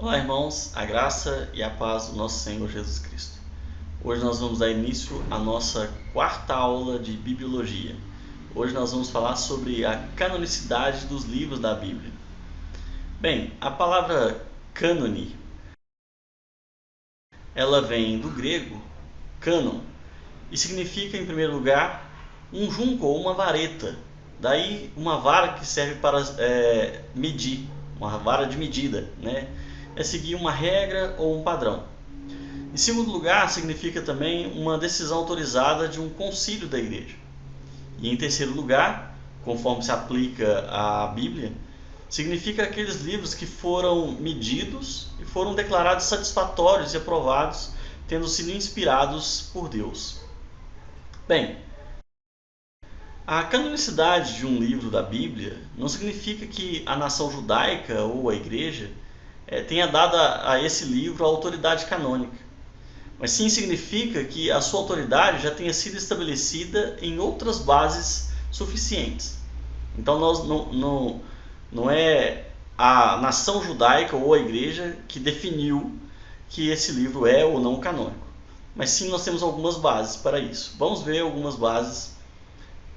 Olá, irmãos, a graça e a paz do nosso Senhor Jesus Cristo. Hoje nós vamos dar início à nossa quarta aula de Bibliologia. Hoje nós vamos falar sobre a canonicidade dos livros da Bíblia. Bem, a palavra cânone, ela vem do grego cânon e significa, em primeiro lugar, um junco ou uma vareta. Daí uma vara que serve para medir, uma vara de medida, né? É seguir uma regra ou um padrão. Em segundo lugar, significa também uma decisão autorizada de um concílio da igreja. E em terceiro lugar, conforme se aplica à Bíblia, significa aqueles livros que foram medidos e foram declarados satisfatórios e aprovados, tendo sido inspirados por Deus. Bem, a canonicidade de um livro da Bíblia não significa que a nação judaica ou a igreja tenha dado a esse livro a autoridade canônica, mas sim significa que a sua autoridade já tenha sido estabelecida em outras bases suficientes. Então nós não é a nação judaica ou a igreja que definiu que esse livro é ou não canônico, mas sim nós temos algumas bases para isso. Vamos ver algumas bases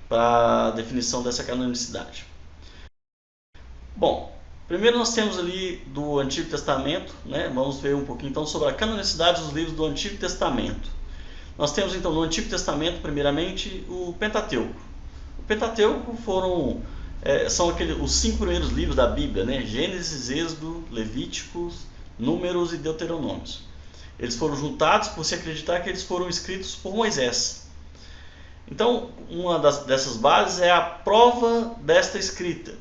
para a definição dessa canonicidade. Bom, primeiro nós temos ali do Antigo Testamento, né? Vamos ver um pouquinho então sobre a canonicidade dos livros do Antigo Testamento. Nós temos então no Antigo Testamento, primeiramente, o Pentateuco. O Pentateuco são os 5 primeiros livros da Bíblia, né? Gênesis, Êxodo, Levíticos, Números e Deuteronômios. Eles foram juntados por se acreditar que eles foram escritos por Moisés. Então, uma dessas bases é a prova desta escrita.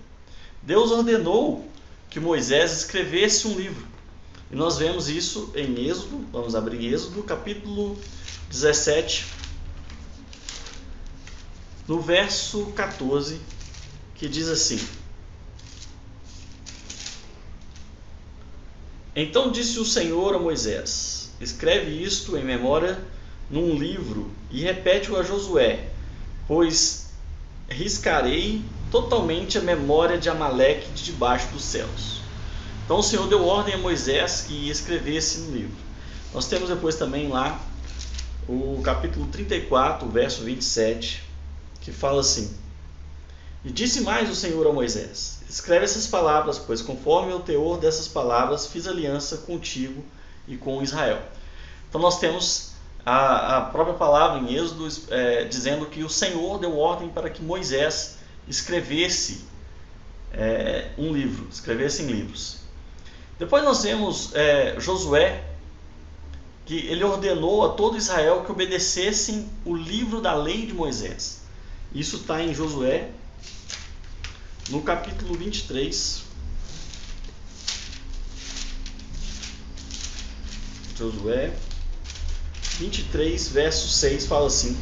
Deus ordenou que Moisés escrevesse um livro. E nós vemos isso em Êxodo, vamos abrir Êxodo, capítulo 17, no verso 14, que diz assim: Então disse o Senhor a Moisés: Escreve isto em memória num livro e repete-o a Josué, pois riscarei totalmente a memória de Amaleque de debaixo dos céus. Então o Senhor deu ordem a Moisés que escrevesse no livro. Nós temos depois também lá o capítulo 34, verso 27, que fala assim: E disse mais o Senhor a Moisés: Escreve essas palavras, pois conforme o teor dessas palavras fiz aliança contigo e com Israel. Então nós temos a própria palavra em Êxodo dizendo que o Senhor deu ordem para que Moisés escrevesse um livro, escrevesse em livros. Depois nós vemos Josué, que ele ordenou a todo Israel que obedecessem o livro da lei de Moisés. Isso está em Josué, no capítulo 23. Josué 23, verso 6, fala assim: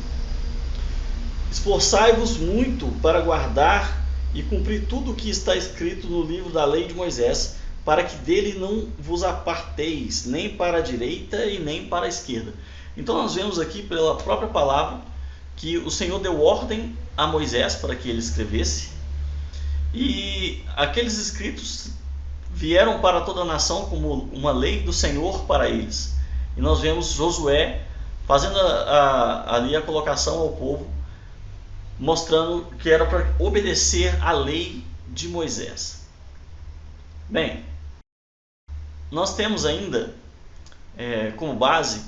Esforçai-vos muito para guardar e cumprir tudo o que está escrito no livro da lei de Moisés, para que dele não vos aparteis, nem para a direita e nem para a esquerda. Então nós vemos aqui pela própria palavra que o Senhor deu ordem a Moisés para que ele escrevesse, e aqueles escritos vieram para toda a nação como uma lei do Senhor para eles. E nós vemos Josué fazendo ali a colocação ao povo, mostrando que era para obedecer à lei de Moisés. Bem, nós temos ainda como base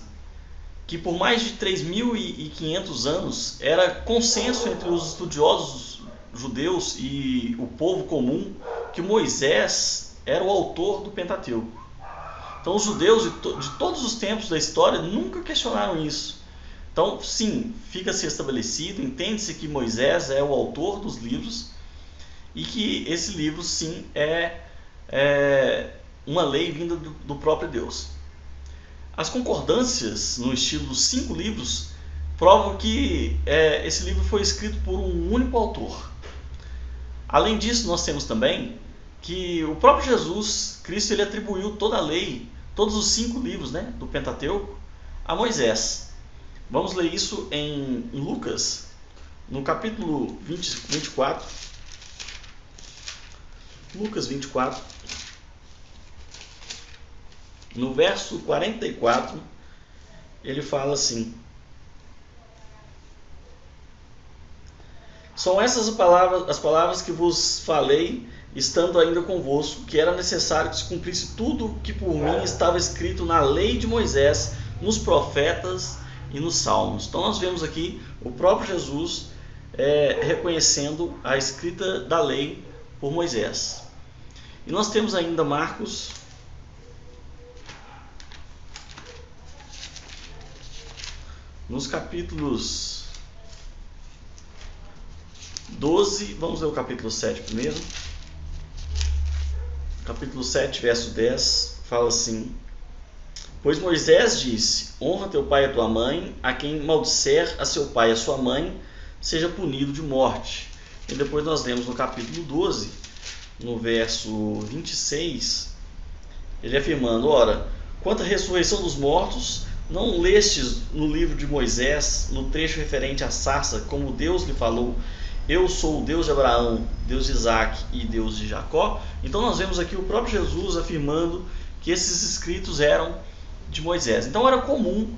que por mais de 3.500 anos era consenso entre os estudiosos judeus e o povo comum que Moisés era o autor do Pentateuco. Então os judeus de todos os tempos da história nunca questionaram isso. Então sim, fica-se estabelecido, entende-se que Moisés é o autor dos livros e que esse livro sim é uma lei vinda do próprio Deus. As concordâncias no estilo dos 5 livros provam que esse livro foi escrito por um único autor. Além disso, nós temos também que o próprio Jesus Cristo ele atribuiu toda a lei, todos os 5 livros, né, do Pentateuco, a Moisés. Vamos ler isso em Lucas, no capítulo 24. Lucas 24, No verso 44, ele fala assim: são essas as palavras que vos falei, estando ainda convosco, que era necessário que se cumprisse tudo o que por mim estava escrito na lei de Moisés, nos profetas e nos salmos. Então nós vemos aqui o próprio Jesus reconhecendo a escrita da lei por Moisés. E nós temos ainda Marcos, nos capítulos 12, vamos ler o capítulo 7 primeiro. Capítulo 7, verso 10, fala assim: pois Moisés disse: honra teu pai e a tua mãe, a quem maldisser a seu pai e a sua mãe, seja punido de morte. E depois nós lemos no capítulo 12, no verso 26, ele afirmando: ora, quanto à ressurreição dos mortos, não lestes no livro de Moisés, no trecho referente à sarça, como Deus lhe falou: eu sou o Deus de Abraão, Deus de Isaac e Deus de Jacó? Então nós vemos aqui o próprio Jesus afirmando que esses escritos eram de Moisés. Então era comum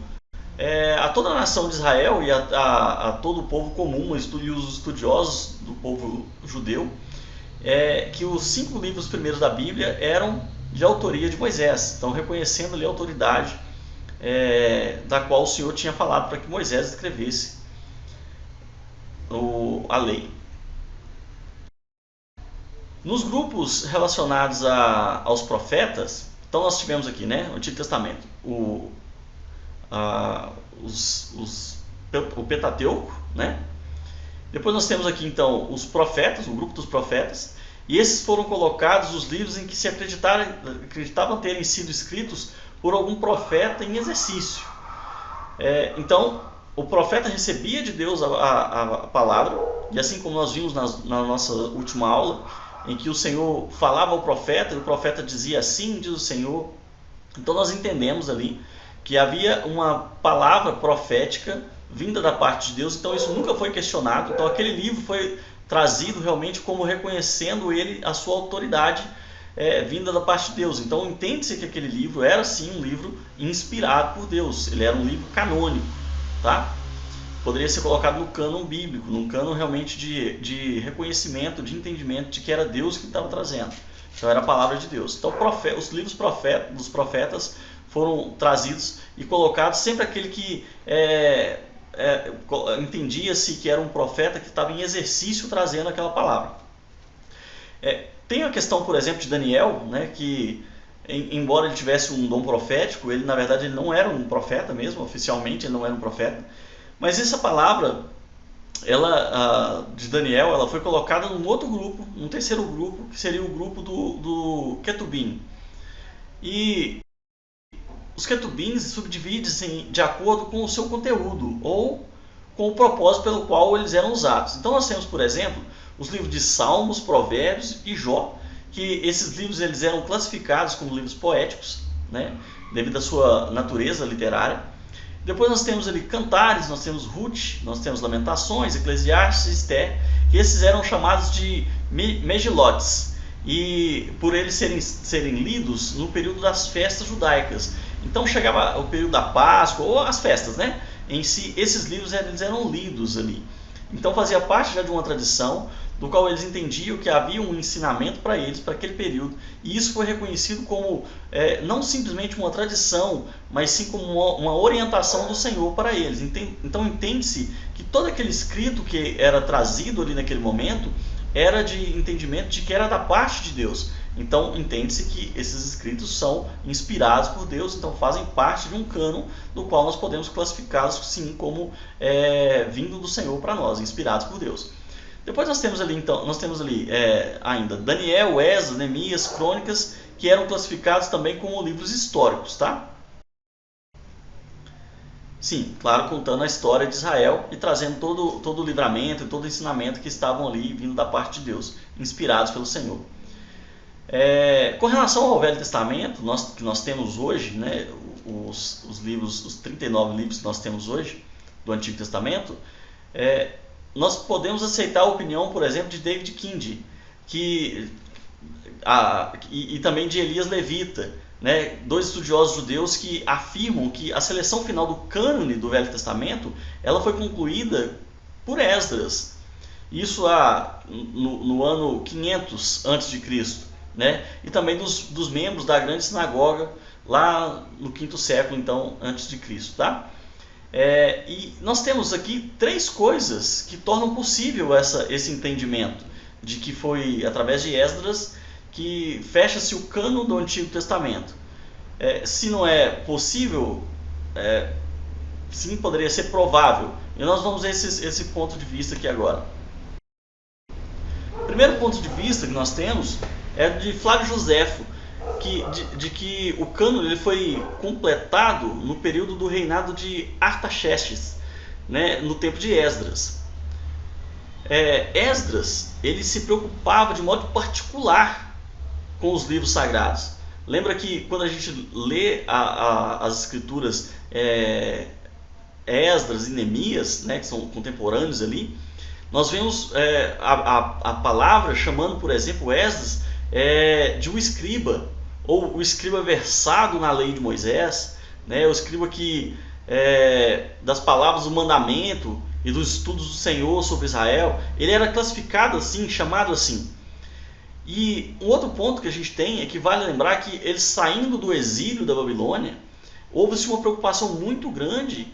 a toda a nação de Israel e a todo o povo comum, os estudiosos do povo judeu, que os 5 livros primeiros da Bíblia eram de autoria de Moisés. Então reconhecendo ali a autoridade da qual o Senhor tinha falado para que Moisés escrevesse a lei. Nos grupos relacionados aos profetas, então nós tivemos aqui, o Antigo Testamento, o Pentateuco, Depois nós temos aqui então os profetas, o grupo dos profetas, e esses foram colocados os livros em que se acreditavam terem sido escritos por algum profeta em exercício. Então o profeta recebia de Deus a palavra, e assim como nós vimos na nossa última aula, em que o Senhor falava ao profeta, e o profeta dizia: assim diz o Senhor. Então nós entendemos ali que havia uma palavra profética vinda da parte de Deus, então isso nunca foi questionado. Então aquele livro foi trazido realmente como reconhecendo ele a sua autoridade vinda da parte de Deus. Então entende-se que aquele livro era sim um livro inspirado por Deus, ele era um livro canônico, tá? Poderia ser colocado no cânon bíblico, num cânon realmente de reconhecimento, de entendimento de que era Deus que estava trazendo. Então era a palavra de Deus. Então os livros dos profetas foram trazidos e colocados, sempre aquele que entendia-se que era um profeta que estava em exercício trazendo aquela palavra. Tem a questão, por exemplo, de Daniel, que embora ele tivesse um dom profético, ele na verdade ele não era um profeta mesmo, oficialmente ele não era um profeta, mas essa palavra de Daniel, ela foi colocada num outro grupo, num terceiro grupo, que seria o grupo do Ketubim. E os Ketubins subdividem-se de acordo com o seu conteúdo ou com o propósito pelo qual eles eram usados. Então nós temos, por exemplo, os livros de Salmos, Provérbios e Jó, que esses livros eles eram classificados como livros poéticos, devido à sua natureza literária. Depois nós temos ali Cantares, nós temos Ruth, nós temos Lamentações, Eclesiastes, Esté, que esses eram chamados de megilotes, e por eles serem lidos no período das festas judaicas. Então chegava o período da Páscoa, ou as festas, em si, esses livros eles eram lidos ali. Então fazia parte já de uma tradição, do qual eles entendiam que havia um ensinamento para eles, para aquele período, e isso foi reconhecido como não simplesmente uma tradição, mas sim como uma orientação do Senhor para eles. Então entende-se que todo aquele escrito que era trazido ali naquele momento era de entendimento de que era da parte de Deus. Então entende-se que esses escritos são inspirados por Deus, então fazem parte de um cânon do qual nós podemos classificá-los sim como vindo do Senhor para nós, inspirados por Deus. Depois nós temos ali, ainda Daniel, Esdras, Neemias, Crônicas, que eram classificados também como livros históricos, tá? Sim, claro, contando a história de Israel e trazendo todo o livramento e todo o ensinamento que estavam ali vindo da parte de Deus, inspirados pelo Senhor. Com relação ao Velho Testamento, que nós temos hoje, os 39 livros que nós temos hoje do Antigo Testamento, nós podemos aceitar a opinião, por exemplo, de David King, e também de Elias Levita, né, dois estudiosos judeus que afirmam que a seleção final do cânone do Velho Testamento ela foi concluída por Esdras. Isso no ano 500 a.C., né? E também dos membros da grande sinagoga lá no 5º século então antes de Cristo, tá? E nós temos aqui três coisas que tornam possível esse entendimento de que foi através de Esdras que fecha-se o cânon do Antigo Testamento. Se não é possível, sim, poderia ser provável. E nós vamos ver esse ponto de vista aqui agora. O primeiro ponto de vista que nós temos é de Flávio Joséfo, de que o cânon ele foi completado no período do reinado de Artaxerxes, né, no tempo de Esdras. Esdras ele se preocupava de modo particular com os livros sagrados. Lembra que quando a gente lê as escrituras Esdras e Neemias, né, que são contemporâneos ali, nós vemos a palavra chamando, por exemplo, Esdras de um escriba, ou o escriba versado na lei de Moisés, né, o escriba que das palavras do mandamento e dos estudos do Senhor sobre Israel, ele era classificado assim, chamado assim. E um outro ponto que a gente tem é que vale lembrar que eles saindo do exílio da Babilônia, houve-se uma preocupação muito grande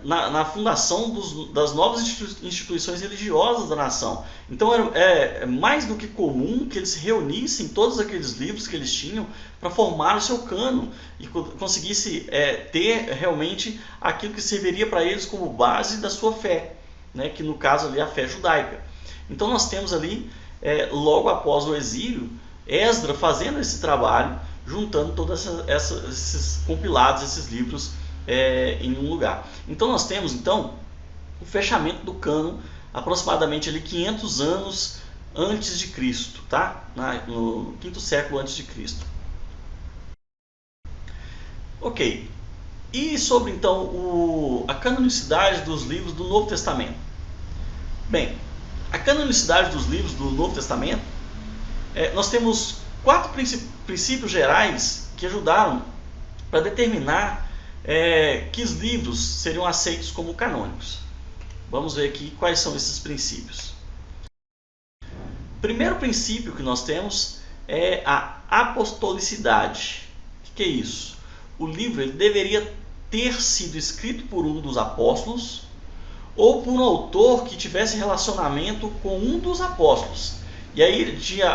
na fundação das novas instituições religiosas da nação. Então é mais do que comum que eles se reunissem todos aqueles livros que eles tinham para formar o seu cânon e conseguisse ter realmente aquilo que serviria para eles como base da sua fé, né? Que no caso ali é a fé judaica. Então nós temos ali, logo após o exílio, Esdras fazendo esse trabalho, juntando todos esses compilados, esses livros em um lugar. Então nós temos o fechamento do cânon aproximadamente ali 500 anos antes de Cristo, tá? No 5º século antes de Cristo. Ok. E sobre então a canonicidade dos livros do Novo Testamento? Bem, a canonicidade dos livros do Novo Testamento, nós temos 4 princípios gerais que ajudaram para determinar que os livros seriam aceitos como canônicos. Vamos ver aqui quais são esses princípios. O primeiro princípio que nós temos é a apostolicidade. O que é isso? O livro ele deveria ter sido escrito por um dos apóstolos ou por um autor que tivesse relacionamento com um dos apóstolos. E aí tinha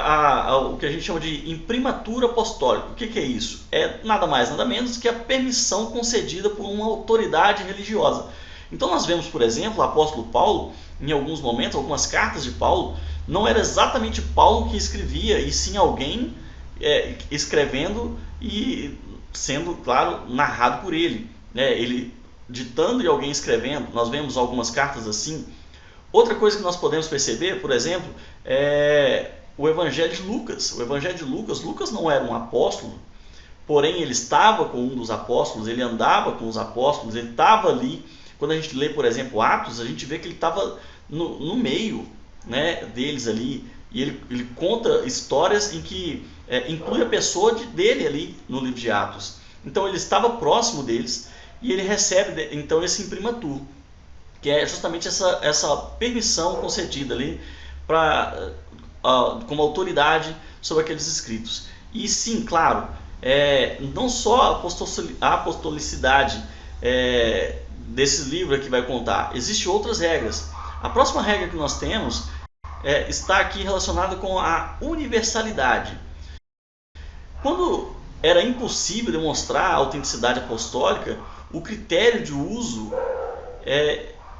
o que a gente chama de imprimatura apostólica. O que é isso? É nada mais, nada menos que a permissão concedida por uma autoridade religiosa. Então nós vemos, por exemplo, o apóstolo Paulo, em alguns momentos, algumas cartas de Paulo, não era exatamente Paulo que escrevia, e sim alguém escrevendo e sendo, claro, narrado por ele, né? Ele ditando e alguém escrevendo. Nós vemos algumas cartas assim. Outra coisa que nós podemos perceber, por exemplo, é o Evangelho de Lucas. O Evangelho de Lucas, Lucas não era um apóstolo, porém ele estava com um dos apóstolos, ele andava com os apóstolos, ele estava ali. Quando a gente lê, por exemplo, Atos, a gente vê que ele estava no meio, né, deles ali, e ele conta histórias em que inclui a pessoa dele ali no livro de Atos. Então ele estava próximo deles e ele recebe então esse imprimatur, que é justamente essa permissão concedida ali como autoridade sobre aqueles escritos. E sim, claro, não só a apostolicidade desse livro aqui vai contar, existem outras regras. A próxima regra que nós temos está aqui relacionada com a universalidade. Quando era impossível demonstrar a autenticidade apostólica, o critério de uso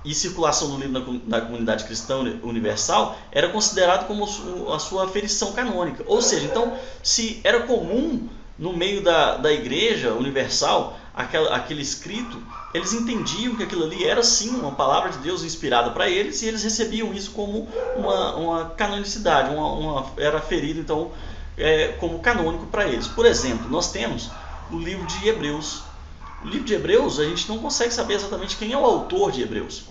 e circulação do livro na comunidade cristã universal era considerado como a sua aferição canônica. Ou seja, então, se era comum no meio da igreja universal aquele escrito, eles entendiam que aquilo ali era sim uma palavra de Deus inspirada para eles, e eles recebiam isso como uma canonicidade, era aferido então como canônico para eles. Por exemplo, nós temos o livro de Hebreus. O livro de Hebreus, a gente não consegue saber exatamente quem é o autor de Hebreus.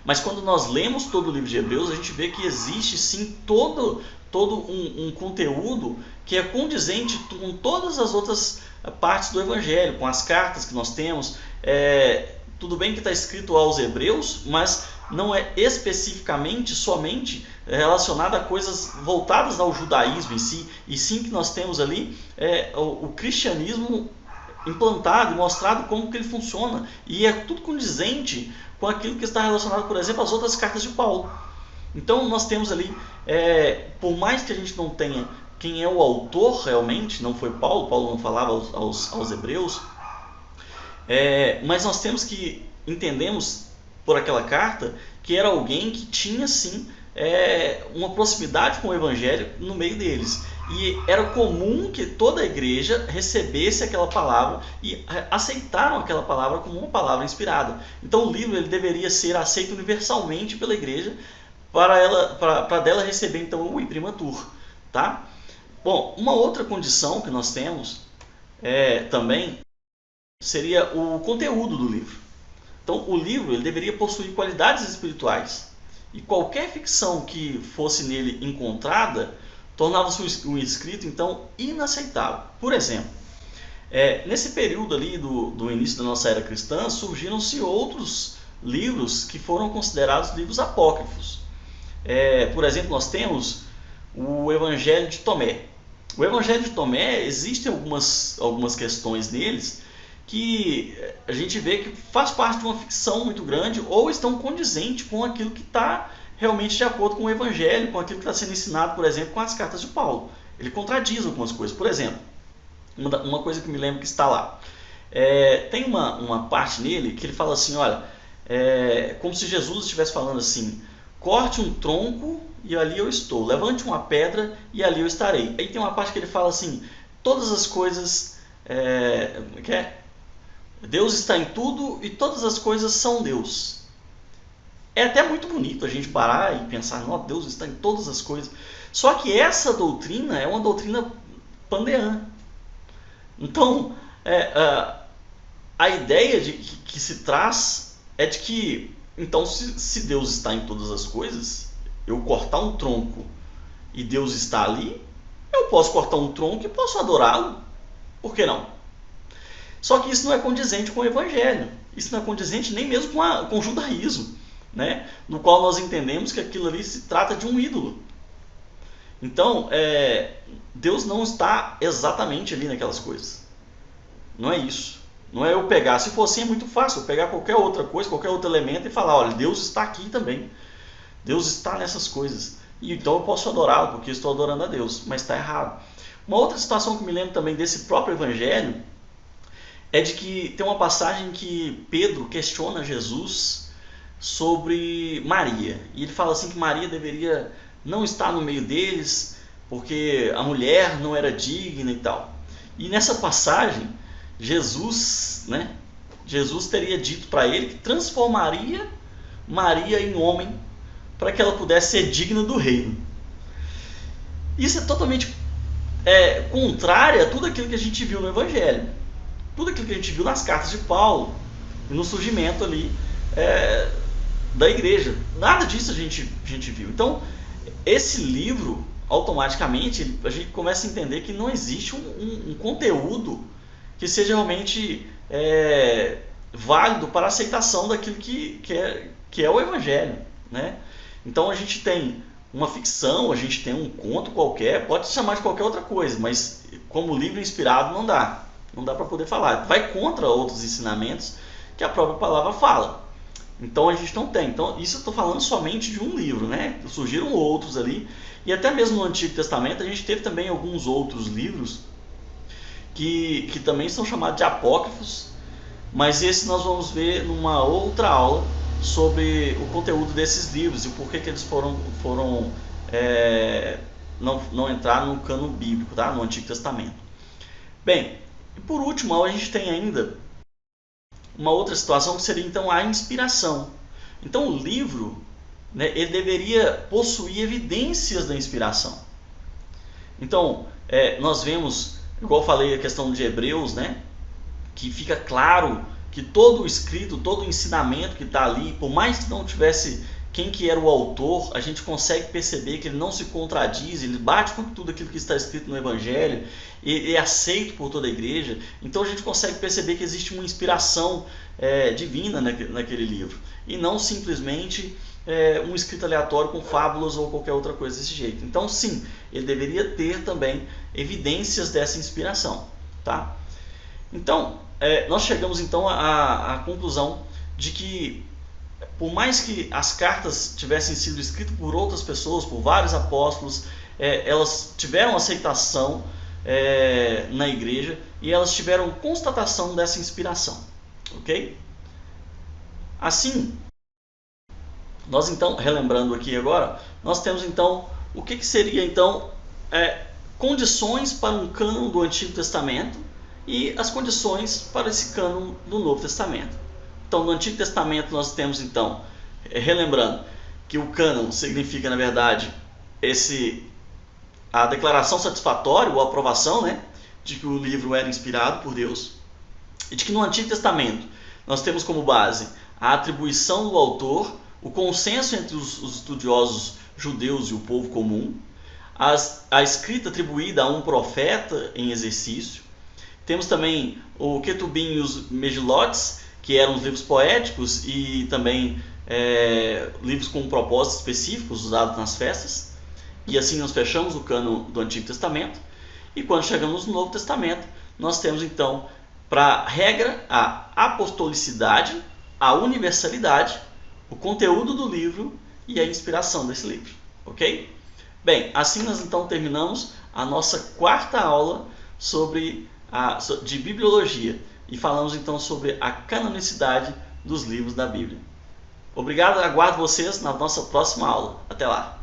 Mas quando nós lemos todo o livro de Hebreus, a gente vê que existe sim todo todo um conteúdo que é condizente com todas as outras partes do Evangelho, com as cartas que nós temos. Tudo bem que está escrito aos Hebreus, mas não é especificamente, somente relacionado a coisas voltadas ao judaísmo em si, e sim que nós temos ali o cristianismo implantado e mostrado como que ele funciona, e é tudo condizente com aquilo que está relacionado, por exemplo, às outras cartas de Paulo. Então nós temos ali, por mais que a gente não tenha quem é o autor realmente, não foi Paulo, Paulo não falava aos Hebreus, mas nós temos que entendemos por aquela carta que era alguém que tinha sim uma proximidade com o Evangelho no meio deles. E era comum que toda a igreja recebesse aquela palavra e aceitaram aquela palavra como uma palavra inspirada. Então o livro ele deveria ser aceito universalmente pela igreja para dela receber então o imprimatur. Tá? Bom, uma outra condição que nós temos também seria o conteúdo do livro. Então o livro ele deveria possuir qualidades espirituais. E qualquer ficção que fosse nele encontrada tornava-se o escrito, então, inaceitável. Por exemplo, nesse período ali do início da nossa era cristã, surgiram-se outros livros que foram considerados livros apócrifos. Por exemplo, nós temos o Evangelho de Tomé. O Evangelho de Tomé, existem algumas questões neles que a gente vê que faz parte de uma ficção muito grande ou estão condizentes com aquilo que está realmente de acordo com o Evangelho, com aquilo que está sendo ensinado, por exemplo, com as cartas de Paulo. Ele contradiz algumas coisas. Por exemplo, uma coisa que me lembro que está lá. Tem uma parte nele que ele fala assim, olha, como se Jesus estivesse falando assim, corte um tronco e ali eu estou, levante uma pedra e ali eu estarei. Aí tem uma parte que ele fala assim, todas as coisas, Deus está em tudo e todas as coisas são Deus. É até muito bonito a gente parar e pensar, nossa, Deus está em todas as coisas. Só que essa doutrina é uma doutrina pandeã. Então, a ideia que se traz é de que, então, se Deus está em todas as coisas, eu cortar um tronco e Deus está ali, eu posso cortar um tronco e posso adorá-lo. Por que não? Só que isso não é condizente com o Evangelho. Isso não é condizente nem mesmo com o judaísmo, né? No qual nós entendemos que aquilo ali se trata de um ídolo. Então, Deus não está exatamente ali naquelas coisas. Não é isso. Não é eu pegar, se for assim é muito fácil, eu pegar qualquer outra coisa, qualquer outro elemento e falar, olha, Deus está aqui também. Deus está nessas coisas. E então eu posso adorá-lo, porque estou adorando a Deus, mas está errado. Uma outra situação que me lembro também desse próprio Evangelho é de que tem uma passagem que Pedro questiona Jesus sobre Maria. E ele fala assim que Maria deveria não estar no meio deles, porque a mulher não era digna e tal. E nessa passagem, Jesus teria dito para ele que transformaria Maria em homem para que ela pudesse ser digna do reino. Isso é totalmente contrário a tudo aquilo que a gente viu no Evangelho. Tudo aquilo que a gente viu nas cartas de Paulo e no surgimento ali da igreja. Nada disso a gente viu. Então, esse livro, automaticamente, a gente começa a entender que não existe um conteúdo que seja realmente válido para a aceitação daquilo que é o Evangelho, né? Então, a gente tem uma ficção, a gente tem um conto qualquer, pode se chamar de qualquer outra coisa, mas como livro inspirado não dá. Não dá para poder falar. Vai contra outros ensinamentos que a própria palavra fala. Então a gente não tem. Então isso eu estou falando somente de um livro, né? Surgiram outros ali. E até mesmo no Antigo Testamento a gente teve também alguns outros livros que também são chamados de apócrifos. Mas esse nós vamos ver numa outra aula sobre o conteúdo desses livros e o porquê que eles não entraram no cânon bíblico, tá? No Antigo Testamento. Bem, e por último, a gente tem ainda uma outra situação que seria então a inspiração. Então o livro, né, ele deveria possuir evidências da inspiração. Então nós vemos, igual eu falei a questão de Hebreus, né, que fica claro que todo o escrito, todo o ensinamento que está ali, por mais que não tivesse quem que era o autor, a gente consegue perceber que ele não se contradiz, ele bate com tudo aquilo que está escrito no Evangelho, e é aceito por toda a igreja. Então a gente consegue perceber que existe uma inspiração divina naquele livro, e não simplesmente um escrito aleatório com fábulas ou qualquer outra coisa desse jeito. Então sim, ele deveria ter também evidências dessa inspiração, tá? Então nós chegamos então à conclusão de que, por mais que as cartas tivessem sido escritas por outras pessoas, por vários apóstolos, elas tiveram aceitação na igreja, e elas tiveram constatação dessa inspiração, ok? Assim, nós então, relembrando aqui agora, nós temos então o que seria então condições para um cânon do Antigo Testamento e as condições para esse cânon do Novo Testamento. Então, no Antigo Testamento nós temos então, relembrando que o cânon significa, na verdade, a declaração satisfatória ou a aprovação, de que o livro era inspirado por Deus, e de que no Antigo Testamento nós temos como base a atribuição do autor, o consenso entre os estudiosos judeus e o povo comum, a escrita atribuída a um profeta em exercício. Temos também o Ketubim e os Megilotes, que eram os livros poéticos e também livros com propósitos específicos usados nas festas. E assim nós fechamos o cânon do Antigo Testamento. E quando chegamos no Novo Testamento, nós temos então, para regra, a apostolicidade, a universalidade, o conteúdo do livro e a inspiração desse livro, ok? Bem, assim nós então terminamos a nossa quarta aula de bibliologia, e falamos então sobre a canonicidade dos livros da Bíblia. Obrigado, aguardo vocês na nossa próxima aula. Até lá!